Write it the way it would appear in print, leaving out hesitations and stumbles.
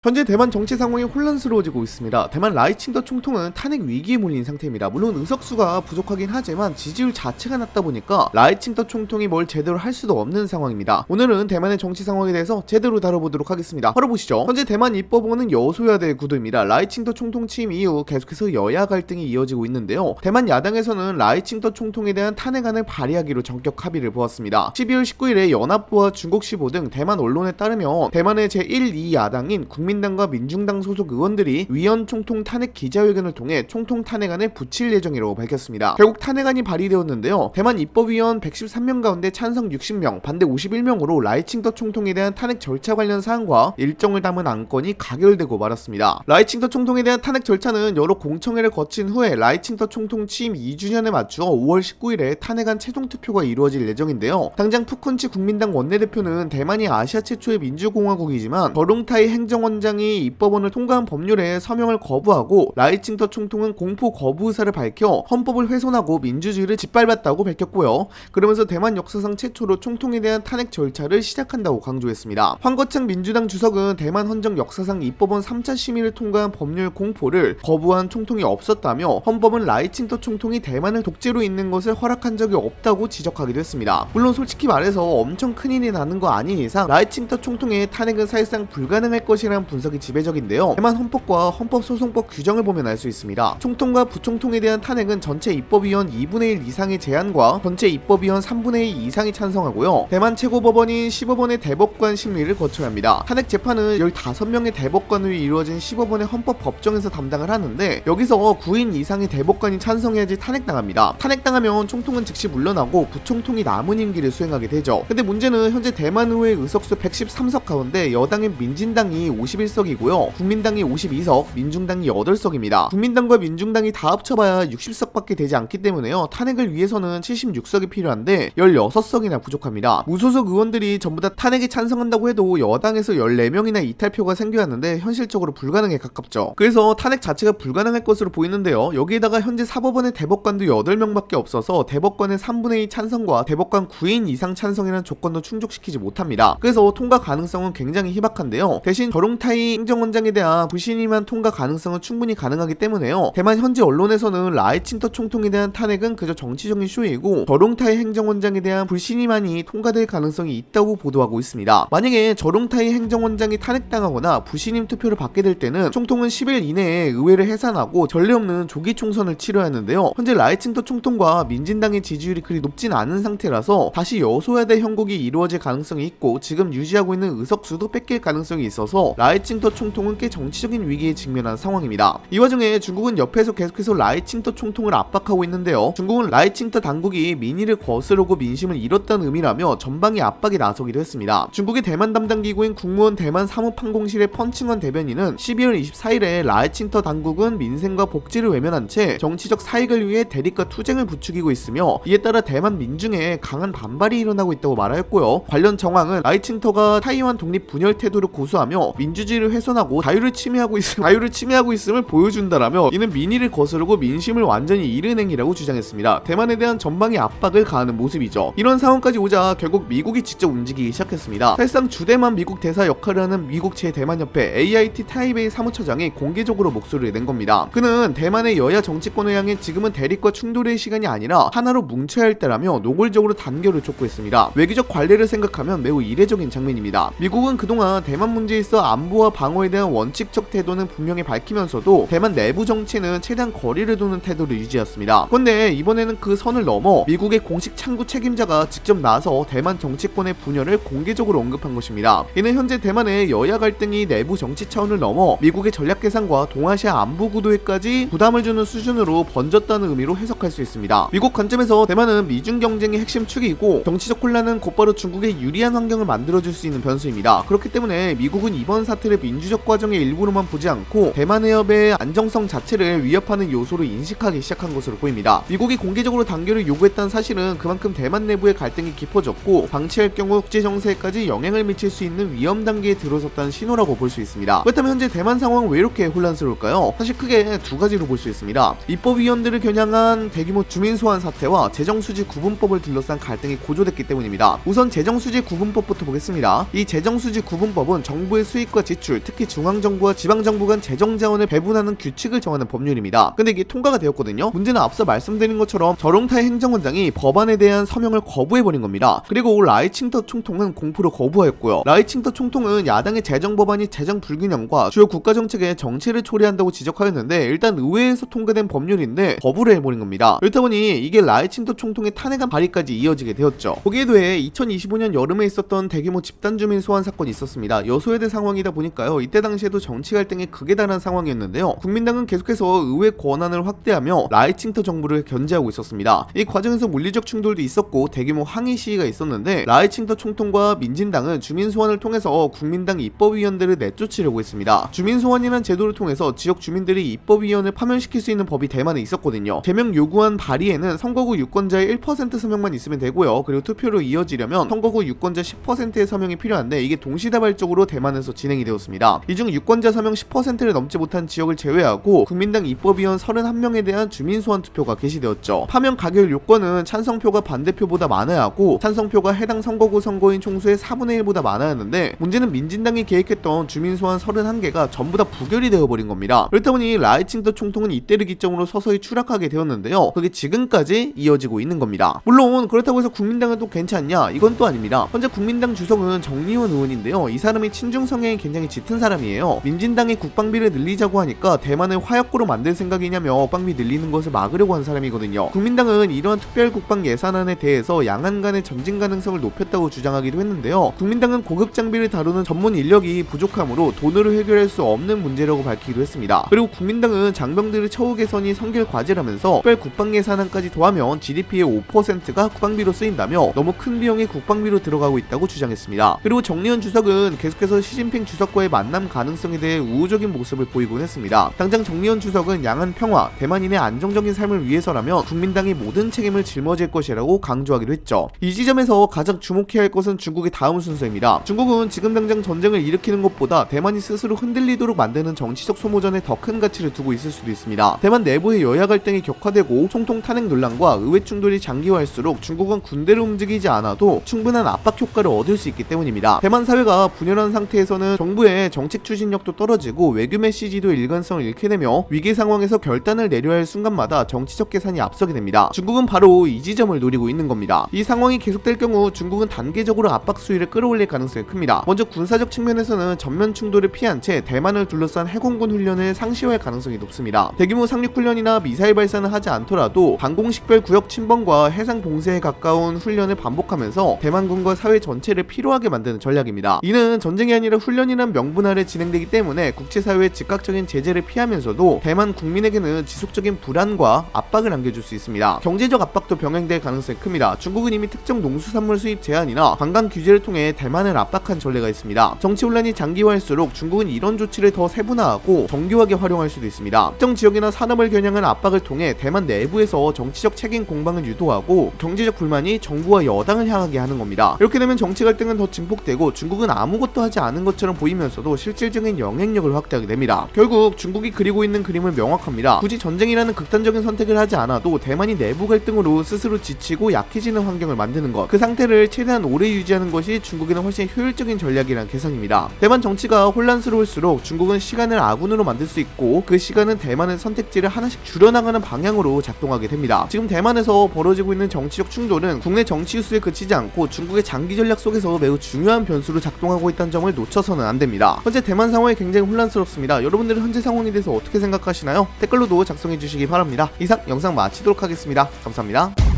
현재 대만 정치 상황이 혼란스러워지고 있습니다. 대만 라이칭더 총통은 탄핵 위기에 몰린 상태입니다. 물론 의석수가 부족하긴 하지만 지지율 자체가 낮다 보니까 라이칭더 총통이 뭘 제대로 할 수도 없는 상황입니다. 오늘은 대만의 정치 상황에 대해서 제대로 다뤄보도록 하겠습니다. 바로 보시죠. 현재 대만 입법원은 여소야대 구도입니다. 라이칭더 총통 취임 이후 계속해서 여야 갈등이 이어지고 있는데요. 대만 야당에서는 라이칭더 총통에 대한 탄핵안을 발의하기로 전격 합의를 보았습니다. 12월 19일에 연합부와 중국시보 등 대만 언론에 따르면 대만의 제1, 2야당인 국민당과 민중당 소속 의원들이 위원 총통 탄핵 기자회견을 통해 총통 탄핵안을 붙일 예정이라고 밝혔습니다. 결국 탄핵안이 발의되었는데요. 대만 입법위원 113명 가운데 찬성 60명, 반대 51명으로 라이칭더 총통에 대한 탄핵 절차 관련 사항과 일정을 담은 안건이 가결되고 말았습니다. 라이칭더 총통에 대한 탄핵 절차는 여러 공청회를 거친 후에 라이칭더 총통 취임 2주년에 맞추어 5월 19일에 탄핵안 최종 투표가 이루어질 예정인데요. 당장 푸쿤치 국민당 원내대표는 대만이 아시아 최초의 민주공화국이지만 저룽타이 행정원장이 입법원을 통과한 법률에 서명을 거부하고 라이칭더 총통은 공포 거부 의사를 밝혀 헌법을 훼손하고 민주주의를 짓밟았다고 밝혔고요. 그러면서 대만 역사상 최초로 총통에 대한 탄핵 절차를 시작한다고 강조했습니다. 황거창 민주당 주석은 대만 헌정 역사상 입법원 3차 심의를 통과한 법률 공포를 거부한 총통이 없었다며 헌법은 라이칭더 총통이 대만을 독재로 잇는 것을 허락한 적이 없다고 지적하기도 했습니다. 물론 솔직히 말해서 엄청 큰일이 나는 거 아닌 이상 라이칭더 총통의 탄핵은 사실상 불가능할 것이라는 분석이 지배적인데요. 대만 헌법과 헌법소송법 규정을 보면 알 수 있습니다. 총통과 부총통에 대한 탄핵은 전체 입법위원 2분의 1 이상의 제안과 전체 입법위원 3분의 2 이상이 찬성하고요. 대만 최고법원인 시법원의 대법관 심리를 거쳐야 합니다. 탄핵 재판은 15명의 대법관으로 이루어진 시법원의 헌법법정에서 담당을 하는데 여기서 9인 이상의 대법관이 찬성해야지 탄핵당합니다. 탄핵당하면 총통은 즉시 물러나고 부총통이 남은 임기를 수행하게 되죠. 근데 문제는 현재 대만 의회 의석수 113석 가운데 여당인 민진당이 51석이고요. 국민당이 52석, 민중당이 8석입니다. 국민당과 민중당이 다 합쳐봐야 60석밖에 되지 않기 때문에요. 탄핵을 위해서는 76석이 필요한데 16석이나 부족합니다. 무소속 의원들이 전부 다 탄핵에 찬성한다고 해도 여당에서 14명이나 이탈표가 생겨야 하는데 현실적으로 불가능에 가깝죠. 그래서 탄핵 자체가 불가능할 것으로 보이는데요. 여기에다가 현재 사법원의 대법관도 8명밖에 없어서 대법관의 3분의 2 찬성과 대법관 9인 이상 찬성이라는 조건도 충족시키지 못합니다. 그래서 통과 가능성은 굉장히 희박한데요. 대신 저룽타이 행정원장에 대한 부신임한 통과 가능성은 충분히 가능하기 때문에요. 대만 현지 언론에서는 라이칭더 총통에 대한 탄핵은 그저 정치적인 쇼이고 저룽타이 행정원장에 대한 불신임안이 통과될 가능성이 있다고 보도하고 있습니다. 만약에 저룽타이 행정원장이 탄핵당하거나 부신임 투표를 받게 될 때는 총통은 10일 이내에 의회를 해산하고 전례 없는 조기 총선을 치러야 하는데요. 현재 라이칭더 총통과 민진당의 지지율이 그리 높진 않은 상태라서 다시 여소야대 형국이 이루어질 가능성이 있고 지금 유지하고 있는 의석수도 뺏길 가능성이 있어서 라이칭더 총통은 꽤 정치적인 위기에 직면한 상황입니다. 이 와중에 중국은 옆에서 계속해서 라이칭더 총통을 압박하고 있는데요. 중국은 라이칭더 당국이 민의를 거스르고 민심을 잃었다는 의미라며 전방위 압박에 나서기도 했습니다. 중국의 대만 담당 기구인 국무원 대만 사무판공실의 펀칭원 대변인은 12월 24일에 라이칭더 당국은 민생과 복지를 외면한 채 정치적 사익을 위해 대립과 투쟁을 부추기고 있으며 이에 따라 대만 민중에 강한 반발이 일어나고 있다고 말하였고요. 관련 정황은 라이칭터가 타이완 독립 분열 태도를 고수하며 민주주의를 훼손하고 자유를 침해하고 있음을 보여준다라며 이는 민의를 거스르고 민심을 완전히 잃은 행위라고 주장했습니다. 대만에 대한 전방위 압박을 가하는 모습이죠. 이런 상황까지 오자 결국 미국이 직접 움직이기 시작했습니다. 사실상 주대만 미국 대사 역할을 하는 미국 제 대만협회 AIT 타이베이 사무처장이 공개적으로 목소리를 낸 겁니다. 그는 대만의 여야 정치권을 향해 지금은 대립과 충돌의 시간이 아니라 하나로 뭉쳐야 할 때라며 노골적으로 단결을 촉구했습니다. 외교적 관례를 생각하면 매우 이례적인 장면입니다. 미국은 그동안 대만 문제에 있어 안보와 방어에 대한 원칙적 태도는 분명히 밝히면서도 대만 내부 정치는 최대한 거리를 두는 태도를 유지했습니다. 그런데 이번에는 그 선을 넘어 미국의 공식 창구 책임자가 직접 나서 대만 정치권의 분열을 공개적으로 언급한 것입니다. 이는 현재 대만의 여야 갈등이 내부 정치 차원을 넘어 미국의 전략 계산과 동아시아 안보 구도에까지 부담을 주는 수준으로 번졌다는 의미로 해석할 수 있습니다. 미국 관점에서 대만은 미중 경쟁의 핵심 축이고 정치적 혼란은 곧바로 중국에 유리한 환경을 만들어줄 수 있는 변수입니다. 그렇기 때문에 미국은 이번 사태를 민주적 과정의 일부로만 보지 않고 대만 해협의 안정성 자체를 위협하는 요소로 인식하기 시작한 것으로 보입니다. 미국이 공개적으로 단결을 요구했다는 사실은 그만큼 대만 내부의 갈등이 깊어졌고 방치할 경우 국제 정세에까지 영향을 미칠 수 있는 위험 단계에 들어섰다는 신호라고 볼 수 있습니다. 그렇다면 현재 대만 상황은 왜 이렇게 혼란스러울까요? 사실 크게 두 가지로 볼 수 있습니다. 입법위원들을 겨냥한 대규모 주민 소환 사태와 재정수지 구분법을 둘러싼 갈등이 고조됐기 때문입니다. 우선 재정수지 구분법부터 보겠습니다. 이 재정수지 구분법은 정부의 수익과 지출, 특히 중앙정부와 지방정부 간 재정자원을 배분하는 규칙을 정하는 법률입니다. 근데 이게 통과가 되었거든요. 문제는 앞서 말씀드린 것처럼 저롱타이 행정원장이 법안에 대한 서명을 거부해버린 겁니다. 그리고 라이칭더 총통은 공포로 거부하였고요. 라이칭더 총통은 야당의 재정법안이 재정 불균형과 주요 국가정책에 정치를 초래한다고 지적하였는데 일단 의회에서 통과된 법률인데 거부를 해버린 겁니다. 그렇다 보니 이게 라이칭더 총통의 탄핵안 발의까지 이어지게 되었죠. 거기에 대해 2025년 여름에 있었던 대규모 집단주민 소환 사건이 있었습니다. 여소야대 상황이다 보니까요. 이때 당시에도 정치 갈등이 극에 달한 상황이었는데요. 국민당은 계속해서 의회 권한을 확대하며 라이칭터 정부를 견제하고 있었습니다. 이 과정에서 물리적 충돌도 있었고 대규모 항의 시위가 있었는데 라이칭터 총통과 민진당은 주민 소환을 통해서 국민당 입법위원들을 내쫓으려고 했습니다. 주민 소환이라는 제도를 통해서 지역 주민들이 입법위원을 파면시킬 수 있는 법이 대만에 있었거든요. 개명 요구안 발의에는 선거구 유권자의 1% 서명만 있으면 되고요. 그리고 투표로 이어지려면 선거구 유권자 10%의 서명이 필요한데 이게 동시다발적으로 대만에서 진행이 되었습니다. 이 중 유권자 서명 10%를 넘지 못한 지역을 제외하고 국민당 입법위원 31명에 대한 주민 소환 투표가 개시되었죠. 파면 가결 요건은 찬성표가 반대표보다 많아야 하고 찬성표가 해당 선거구 선거인 총수의 4분의 1보다 많아야 하는데 문제는 민진당이 계획했던 주민 소환 31개가 전부 다 부결이 되어버린 겁니다. 그렇다 보니 라이칭더 총통은 이때를 기점으로 서서히 추락하게 되었는데요. 그게 지금까지 이어지고 있는 겁니다. 물론 그렇다고 해서 국민당은 또 괜찮냐? 이건 또 아닙니다. 현재 국민당 주석은 정리원 의원인데요. 이 사람이 친중 성향이 굉장히 짙은 사람이에요. 민진당이 국방비를 늘리자고 하니까 대만을 화약고로 만들 생각이냐며 국방비 늘리는 것을 막으려고 한 사람이거든요. 국민당은 이러한 특별 국방 예산안에 대해서 양안 간의 전진 가능성을 높였다고 주장하기도 했는데요. 국민당은 고급 장비를 다루는 전문 인력이 부족하므로 돈으로 해결할 수 없는 문제라고 밝히기도 했습니다. 그리고 국민당은 장병들의 처우 개선이 선결 과제라면서 특별 국방 예산안까지 더하면 GDP의 5%가 국방비로 쓰인다며 너무 큰 비용이 국방비로 들어가고 있다고 주장했습니다. 그리고 정리원 주석은 계속해서 시진핑 주석과의 만남 가능성에 대해 우호적인 모습을 보이곤 했습니다. 당장 정리원 주석은 양안 평화, 대만인의 안정적인 삶을 위해서라면 국민당이 모든 책임을 짊어질 것이라고 강조하기도 했죠. 이 지점에서 가장 주목해야 할 것은 중국의 다음 순서입니다. 중국은 지금 당장 전쟁을 일으키는 것보다 대만이 스스로 흔들리도록 만드는 정치적 소모전에 더 큰 가치를 두고 있을 수도 있습니다. 대만 내부의 여야 갈등이 격화되고 총통 탄핵 논란과 의회 충돌이 장기화할수록 중국은 군대를 움직이지 않아도 충분한 압박 효과를 얻을 수 있기 때문입니다. 대만 사회가 분열한 상태에서는 정부의 정책 추진력도 떨어지고 외교 메시지도 일관성을 잃게 되며 위기 상황에서 결단을 내려야 할 순간마다 정치적 계산이 앞서게 됩니다. 중국은 바로 이 지점을 노리고 있는 겁니다. 이 상황이 계속될 경우 중국은 단계적으로 압박 수위를 끌어올릴 가능성이 큽니다. 먼저 군사적 측면에서는 전면 충돌을 피한 채 대만을 둘러싼 해공군 훈련을 상시화할 가능성이 높습니다. 대규모 상륙훈련이나 미사일 발사는 하지 않더라도 방공식별 구역 침범과 해상 봉쇄에 가까운 훈련을 반복하면서 대만군과 사회 전체를 피로하게 만드는 전략입니다. 이는 전쟁이 아니라 훈련이란 명분 아래 진행되기 때문에 국제사회의 즉각적인 제재를 피하면서도 대만 국민에게는 지속적인 불안과 압박을 안겨줄 수 있습니다. 경제적 압박도 병행될 가능성이 큽니다. 중국은 이미 특정 농수산물 수입 제한이나 관광 규제를 통해 대만을 압박한 전례가 있습니다. 정치 혼란이 장기화할수록 중국은 이런 조치를 더 세분화하고 정교하게 활용할 수도 있습니다. 특정 지역이나 산업을 겨냥한 압박을 통해 대만 내부에서 정치적 책임 공방을 유도하고 경제적 불만이 정부와 여당을 향하게 하는 겁니다. 이렇게 되면 정치 갈등은 더 증폭되고 중국은 아무것도 하지 않은 것처럼 보이면서도 실질적인 영향력을 확대하게 됩니다. 결국 중국이 그리고 있는 그림은 명확합니다. 굳이 전쟁이라는 극단적인 선택을 하지 않아도 대만이 내부 갈등으로 스스로 지치고 약해지는 환경을 만드는 것, 그 상태를 최대한 오래 유지하는 것이 중국에는 훨씬 효율적인 전략이란 계산입니다. 대만 정치가 혼란스러울수록 중국은 시간을 아군으로 만들 수 있고 그 시간은 대만의 선택지를 하나씩 줄여나가는 방향으로 작동하게 됩니다. 지금 대만에서 벌어지고 있는 정치적 충돌은 국내 정치 뉴스에 그치지 않고 중국의 장기 전략 속에서 매우 중요한 변수로 작동하고 있다는 점을 놓쳐서는 안 됩니다. 현재 대만 상황이 굉장히 혼란스럽습니다. 여러분들은 현재 상황에 대해서 어떻게 생각하시나요? 댓글로도 작성해 주시기 바랍니다. 이상 영상 마치도록 하겠습니다. 감사합니다.